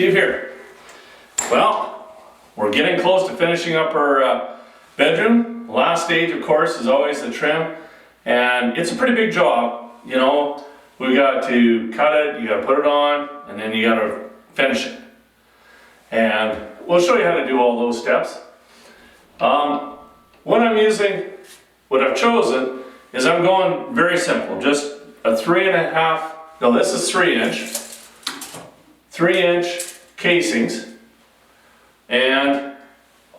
Steve here. Well, we're getting close to finishing up our bedroom. The last stage, of course, is always the trim, and it's a pretty big job. You know, we got to cut it, you got to put it on, and then you got to finish it. And we'll show you how to do all those steps. What I'm using, what I've chosen, is I'm going very simple. Just a 3.5, no, this is 3-inch. 3-inch casings, and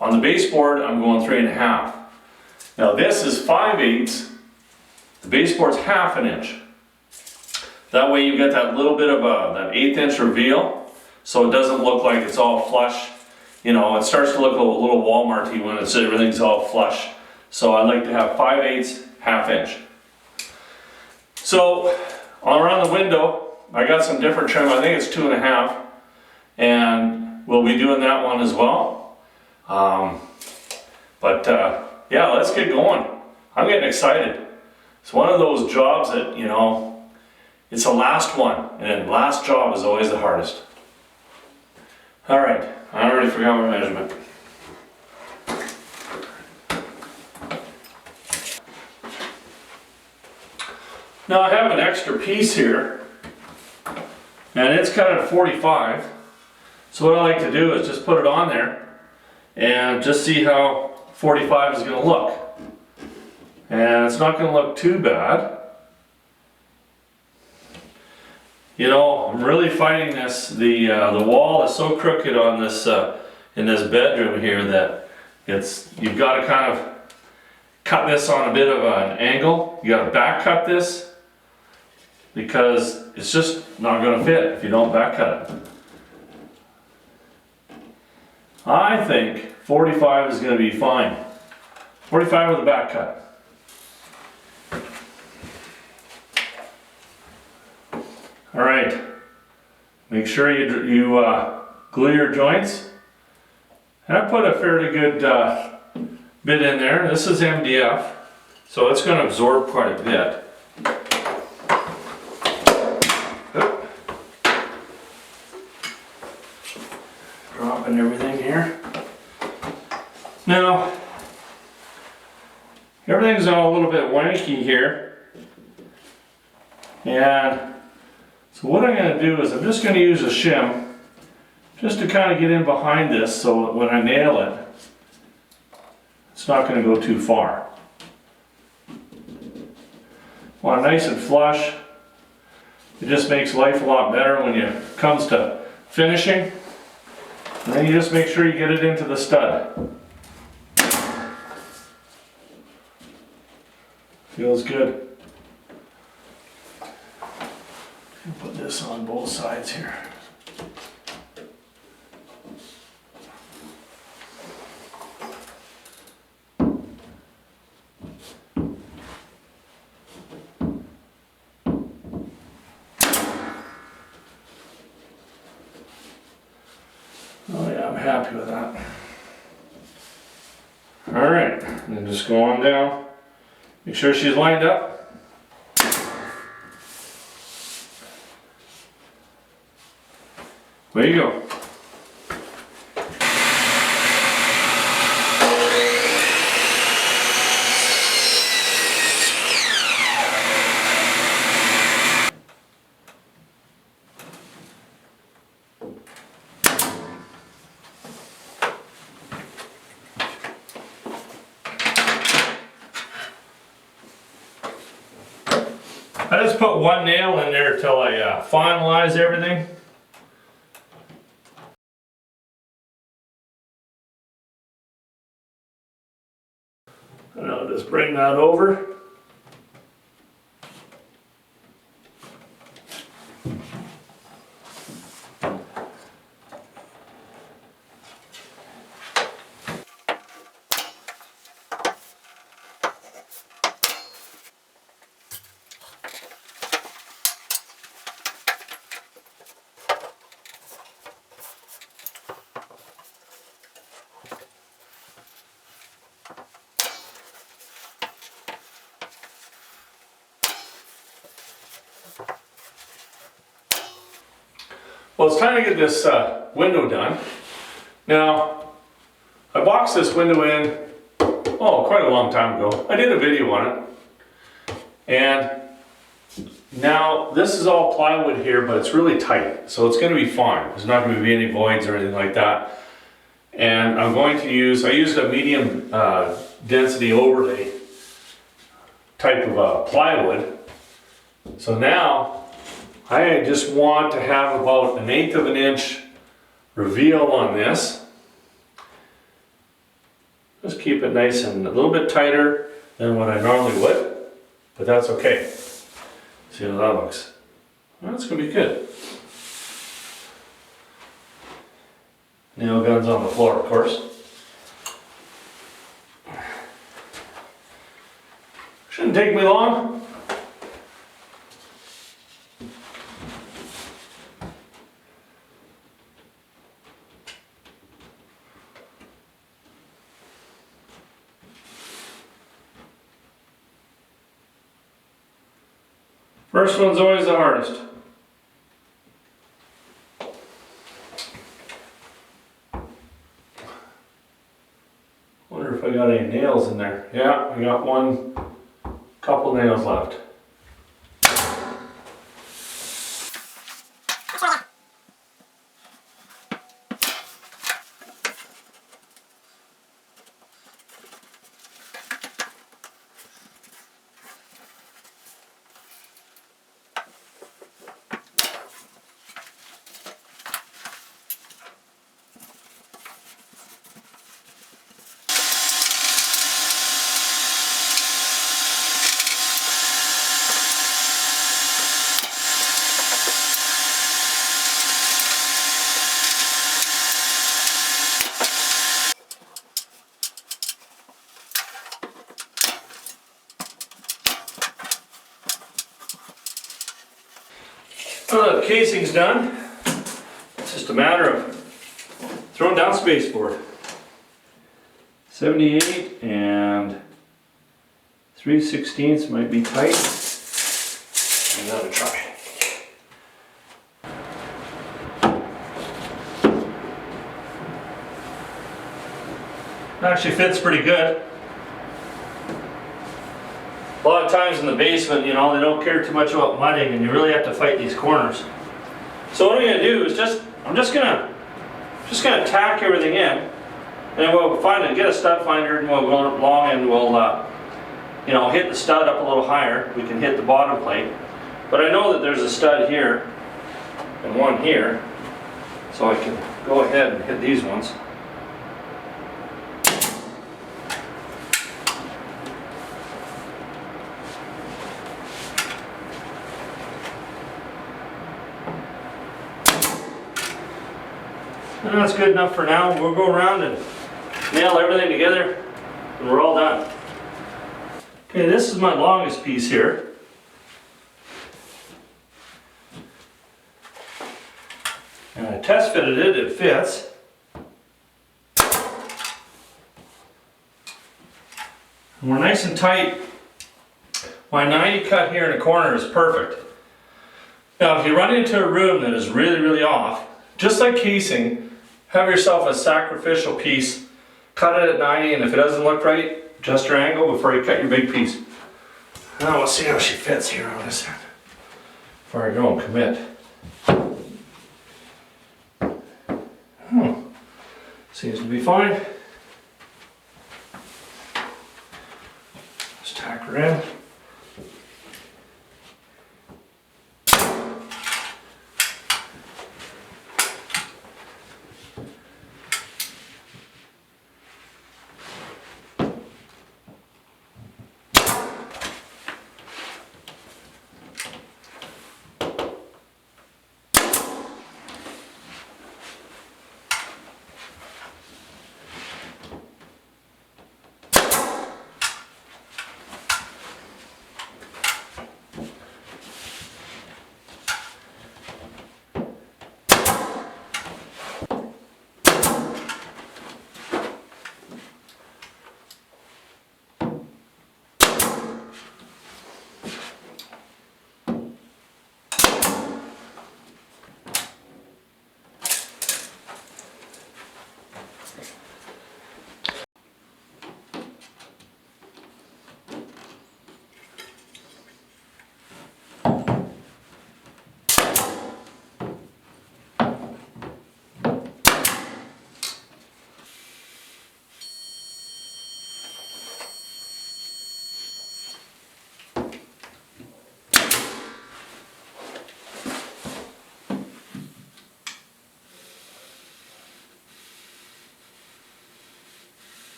on the baseboard I'm going 3.5. Now this is 5/8. The baseboard's 1/2 inch. That way you get that little bit of that 1/8 inch reveal, so it doesn't look like it's all flush. You know, it starts to look a little Walmart-y when everything's all flush. So I like to have 5/8, 1/2 inch. So around the window, I got some different trim. I think it's 2.5, and we'll be doing that one as well. Yeah, let's get going. I'm getting excited. It's one of those jobs that, you know, it's the last one, and the last job is always the hardest. All right, I already forgot my measurement. Now I have an extra piece here, and it's cut at 45. So what I like to do is just put it on there and just see how 45 is going to look. And it's not going to look too bad. You know, I'm really fighting this. The wall is so crooked on this in this bedroom here that you've got to kind of cut this on a bit of an angle. You got to back cut this, because it's just not going to fit if you don't back cut it. I think 45 is going to be fine. 45 with a back cut. All right, make sure you glue your joints. And I put a fairly good bit in there. This is MDF, so it's going to absorb quite a bit. Dropping everything here. Now, everything's all a little bit wanky here. And so what I'm going to do is I'm just going to use a shim just to kind of get in behind this, so that when I nail it, it's not going to go too far. Want nice and flush. It just makes life a lot better when it comes to finishing. And then you just make sure you get it into the stud. Feels good. Put this on both sides here. Oh yeah, I'm happy with that. All right, and just go on down. Make sure she's lined up. There you go. I just put one nail in there till I finalize everything. And I'll just bring that over. Well, it's time to get this window done. Now, I boxed this window in, oh, quite a long time ago. I did a video on it. And now this is all plywood here, but it's really tight. So it's gonna be fine. There's not gonna be any voids or anything like that. And I'm going to use, I used a medium density overlay type of plywood. So now I just want to have about 1/8 of an inch reveal on this. Just keep it nice and a little bit tighter than what I normally would, but that's okay. See how that looks. Well, that's gonna be good. Nail guns on the floor, of course. Shouldn't take me long. First one's always the hardest. Wonder if I got any nails in there. Yeah, I got one, couple nails left. Well, the casing's done. It's just a matter of throwing down spaceport. 78 and 3/16 might be tight. Another try. It actually fits pretty good. A lot of times in the basement, you know, they don't care too much about mudding and you really have to fight these corners. So what I'm going to do is I'm just gonna tack everything in, and we'll get a stud finder and we'll go along and we'll, you know, hit the stud up a little higher. We can hit the bottom plate. But I know that there's a stud here and one here, so I can go ahead and hit these ones. And that's good enough for now. We'll go around and nail everything together and we're all done. Okay, this is my longest piece here. And I test fitted it, it fits. And we're nice and tight. My 90 cut here in the corner is perfect. Now if you run into a room that is really, really off, just like casing, have yourself a sacrificial piece, cut it at 90, and if it doesn't look right, adjust your angle before you cut your big piece. Now we'll see how she fits here on this end, before I go and commit. Seems to be fine. Just tack her in.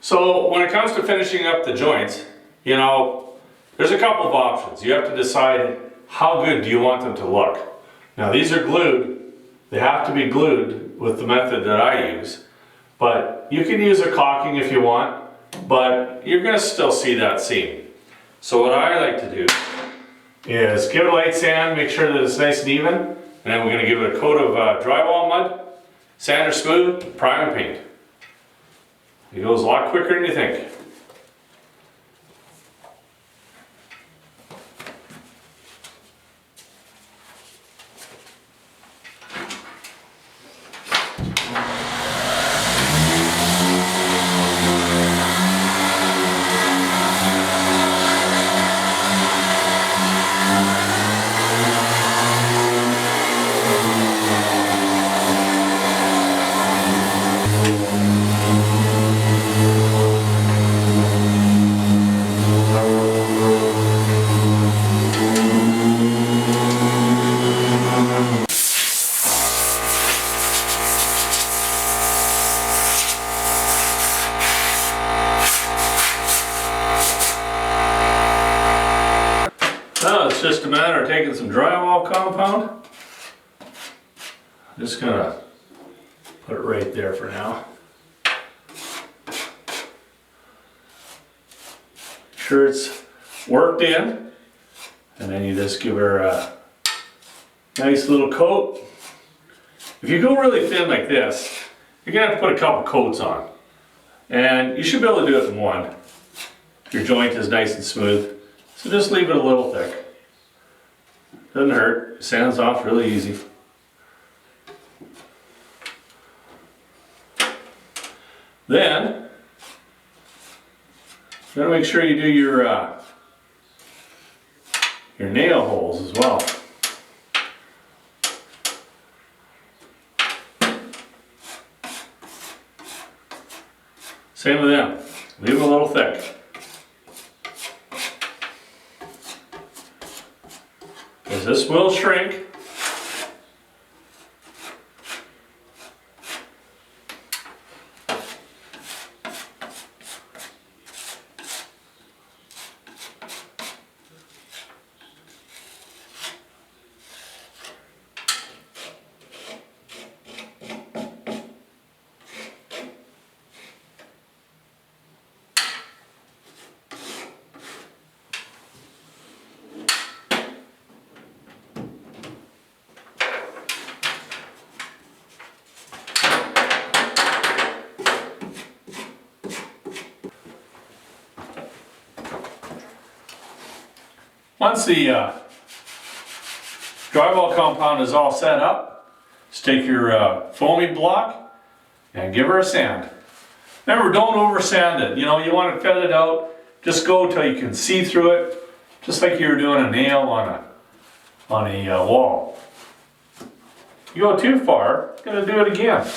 So when it comes to finishing up the joints, you know, there's a couple of options. You have to decide how good do you want them to look. Now these are glued. They have to be glued with the method that I use. But you can use a caulking if you want, but you're going to still see that seam. So what I like to do is give it a light sand, make sure that it's nice and even, and then we're going to give it a coat of drywall mud, sand or smooth, prime and paint. It goes a lot quicker than you think. Now it's just a matter of taking some drywall compound. I'm just gonna put it right there for now. Sure it's worked in, and then you just give her a nice little coat. If you go really thin like this, you're gonna have to put a couple coats on, and you should be able to do it in one. Your joint is nice and smooth. So just leave it a little thick. Doesn't hurt, sands off really easy. Then, you gotta make sure you do your nail holes as well. Same with them, leave them a little thick. Because this will shrink. Once the drywall compound is all set up, just take your foamy block and give her a sand. Remember, don't over sand it. You know, you want it feathered out. Just go till you can see through it, just like you were doing a nail on a wall. You go too far, you're gonna do it again.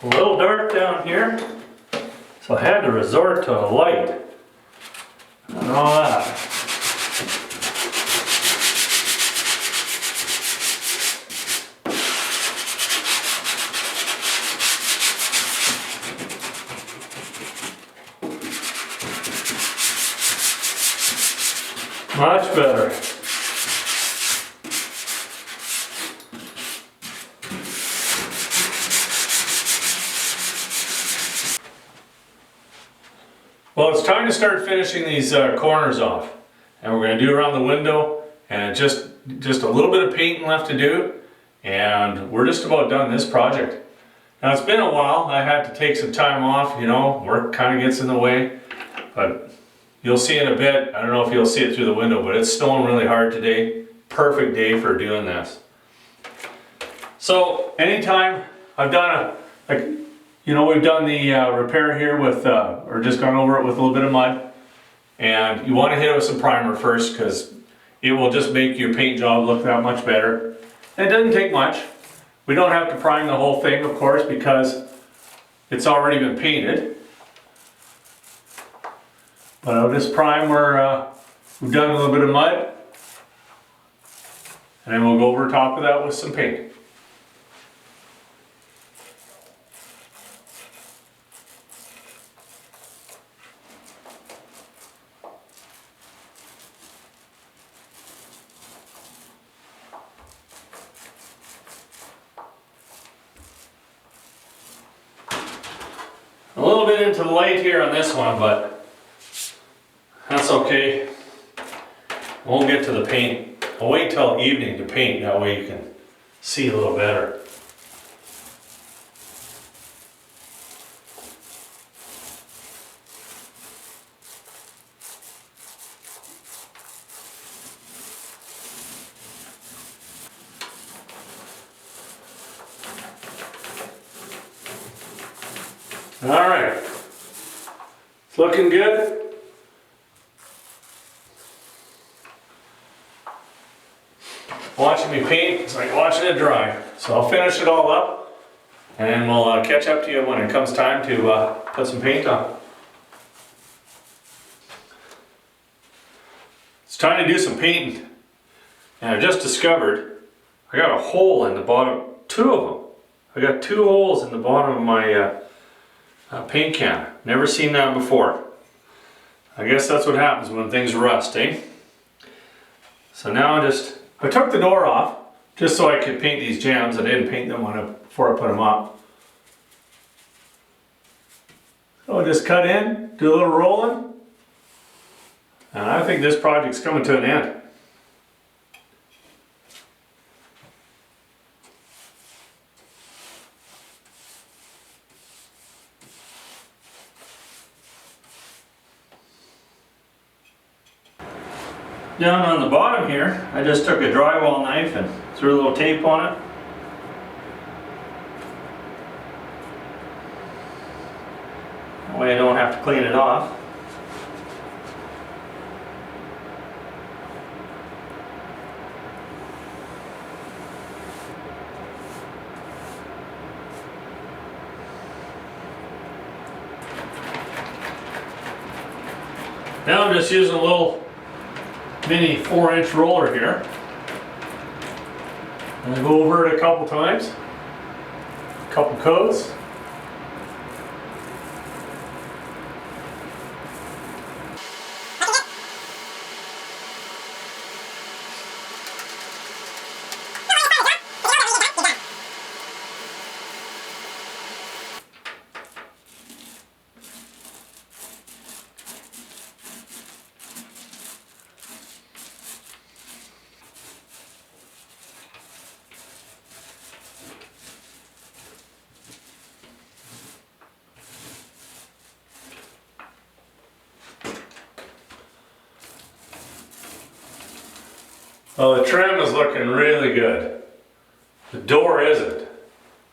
A little dark down here, so I had to resort to a light and all that. Much better. Well, it's time to start finishing these corners off, and we're going to do around the window, and just a little bit of painting left to do, and we're just about done this project. Now it's been a while. I had to take some time off, you know, work kind of gets in the way, but you'll see in a bit. I don't know if you'll see it through the window, but it's snowing really hard today. Perfect day for doing this. So anytime I've done we've done the repair here with, or just gone over it with a little bit of mud. And you want to hit it with some primer first because it will just make your paint job look that much better. And it doesn't take much. We don't have to prime the whole thing, of course, because it's already been painted. But I'll just prime where we've done a little bit of mud. And then we'll go over top of that with some paint. A little bit into the light here on this one, but that's okay. We'll get to the paint. I'll wait till evening to paint, that way you can see a little better. All right, it's looking good. Watching me paint, it's like watching it dry. So I'll finish it all up and we'll catch up to you when it comes time to put some paint on. It's time to do some painting. And I just discovered I got a hole in the bottom, two of them. I got two holes in the bottom of my paint can. Never seen that before. I guess that's what happens when things rust, eh? So now I took the door off just so I could paint these jambs. I didn't paint them before I put them up. So I'll just cut in, do a little rolling, and I think this project's coming to an end. Down on the bottom here, I just took a drywall knife and threw a little tape on it. That way I don't have to clean it off. Now I'm just using a little mini 4-inch roller here. And I go over it a couple times, a couple coats. Well, the trim is looking really good. The door isn't.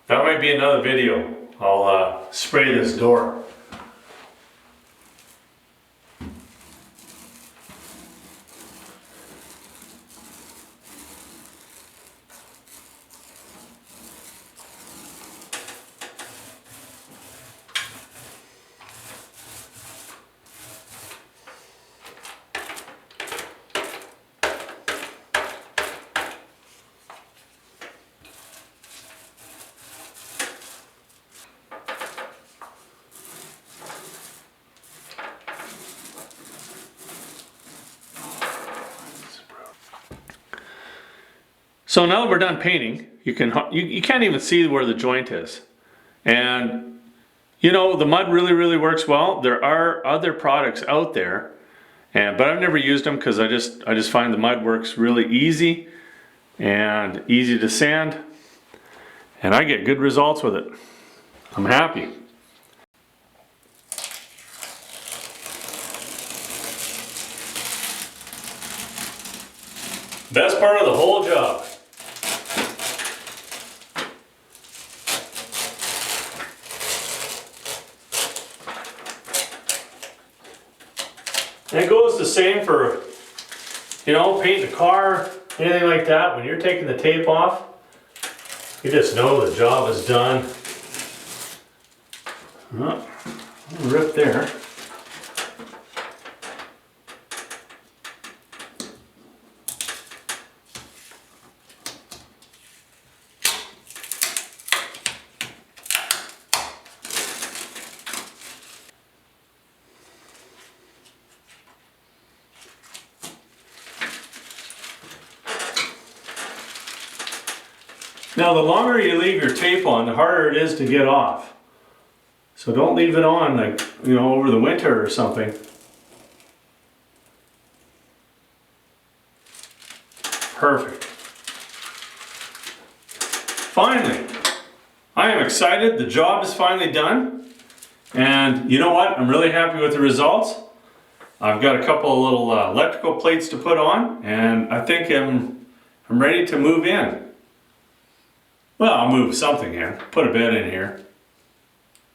That might be another video. I'll spray this door. So now that we're done painting, you can't even see where the joint is. And you know, the mud really works well. There are other products out there, but I've never used them because I just find the mud works really easy and easy to sand, and I get good results with it. I'm happy. Best part of the whole job. And it goes the same for, you know, painting a car, anything like that. When you're taking the tape off, you just know the job is done. Oh, rip there. Now the longer you leave your tape on, the harder it is to get off. So don't leave it on like, you know, over the winter or something. Perfect. Finally, I am excited. The job is finally done. And you know what? I'm really happy with the results. I've got a couple of little electrical plates to put on, and I think I'm ready to move in. Well, I'll move something in, put a bed in here,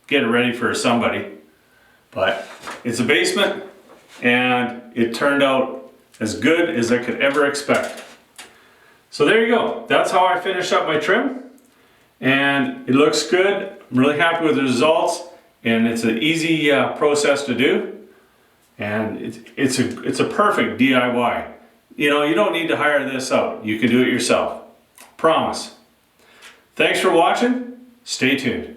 get it ready for somebody. But it's a basement, and it turned out as good as I could ever expect. So there you go. That's how I finish up my trim, and it looks good. I'm really happy with the results, and it's an easy process to do, and it's a perfect DIY. You know, you don't need to hire this out. You can do it yourself. Promise. Thanks for watching. Stay tuned.